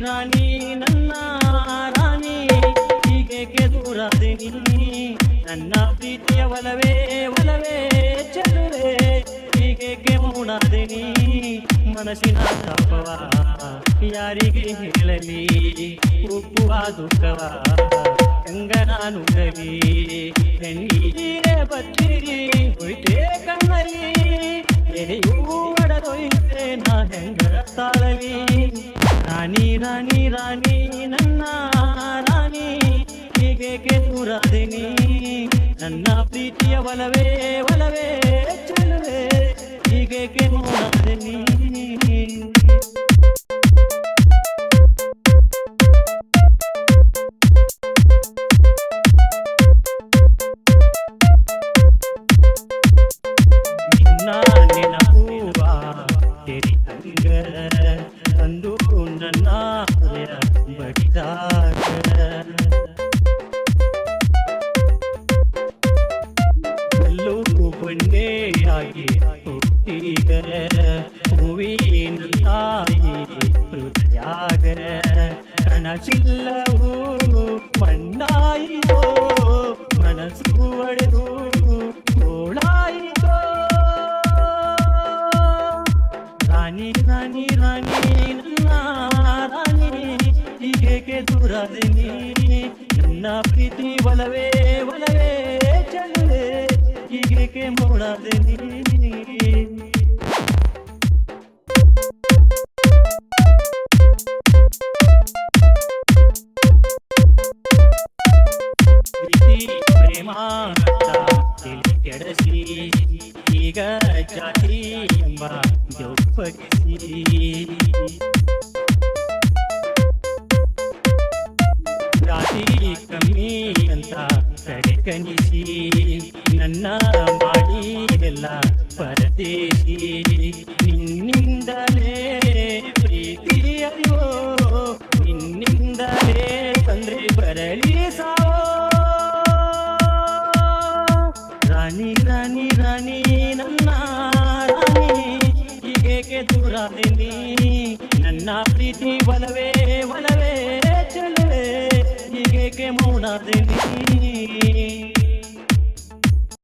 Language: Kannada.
ರಾಣಿ ನನ್ನ ರಾಣಿ ಹೀಗೇಕೆ ದೂರಾದೆ ನೀ ನನ್ನ ಪ್ರೀತಿಯ ಒಲವೇ ಒಲವೇ ಚೆಲುವೆ ಹೀಗೇಕೆ ಮೌನಾದೆ ನೀ ಮನಸ್ಸಿನ ತಾಪವ ಯಾರಿಗೆ ಹೇಳಲಿ ಉಪ್ಪುವ ದುಃಖವ ಕಂಗನಾನುಗಲಿ ಕಣ್ಣೀರೇ ಬತ್ತಿರಿ ಹೊಯ್ತೆ ಕಣ್ಣಲ್ಲಿ ಎದೆಯೂ ಒಡೆದೊಯ್ತೆ ನಾ ಹೆಂಗ ತಾಳಲಿ ರಾಣಿ ರಾಣಿ ರಾಣಿ ನನ್ನ ರಾಣಿ ಹೀಗೇಕೆ ದೂರಾದೆ ನೀ ನನ್ನ ಪ್ರೀತಿಯ ಒಲವೇ ಒಲವೇ ಚೆಲುವೆ ಹೀಗೇಕೆ ಮೌನಾದೆ ನೀ ಅಂದು ನನ್ನ ಬಡಿದಾಗ ಅಲ್ಲೂ ಬಂಡೆಯಾಗಿ ಹುಟ್ಟಿಗ ಹೂವಿನ ತಾಯಿ ಹೃದಯಾಗ ಕನಸಿಲ್ಲವೂ ಮಣ್ಣಾಯಿತೋ ಮನಸ್ಸು ಒಡೆದು ಗೋಳಾಯಿತೋ ರಾಣಿ ರಾಣಿ ರಾಣಿ ನನ್ನ ರಾಣಿ ಹೀಗೇಕೆ ದೂರಾದೆ ನೀ ನನ್ನ ಪ್ರೀತಿ ಒಲವೇ ಒಲವೇ ಚೆಲುವೆ ಹೀಗೇಕೆ ಮೌನಾದೆ ನೀ ಪ್ರೀತಿ ಪ್ರೇಮ ತಲೆ ಕೆಡಿಸಿ ಈಗ ಜಾತಿ ಎಂಬ ಜೋಪಡಿಸಿ ರಾತ್ರಿ ಕಮ್ಮಿ ಅಂತ ಕಡೆಗಣಿಸಿ ನನ್ನ ಮಾಡಿದೆಲ್ಲ ಪರದೇಶಿ ನಿನ್ನಿಂದಲೇ ಪ್ರೀತಿ ಅಯ್ಯೋ ನಿನ್ನಿಂದಲೇ ತಂದ್ರೆ ಬರಲಿ ಸಾವೋ ರಾಣಿ ರಾಣಿ ರಾಣಿ ನನ್ನ ರಾಣಿ ಹೀಗೇಕೆ ದೂರಾದೆ ನೀ ನನ್ನ ಪ್ರೀತಿ ಒಲವೇ ಒಲವೇ ಚೆಲುವೆ ಹೀಗೇಕೆ ಮೌನಾದೆ ನೀ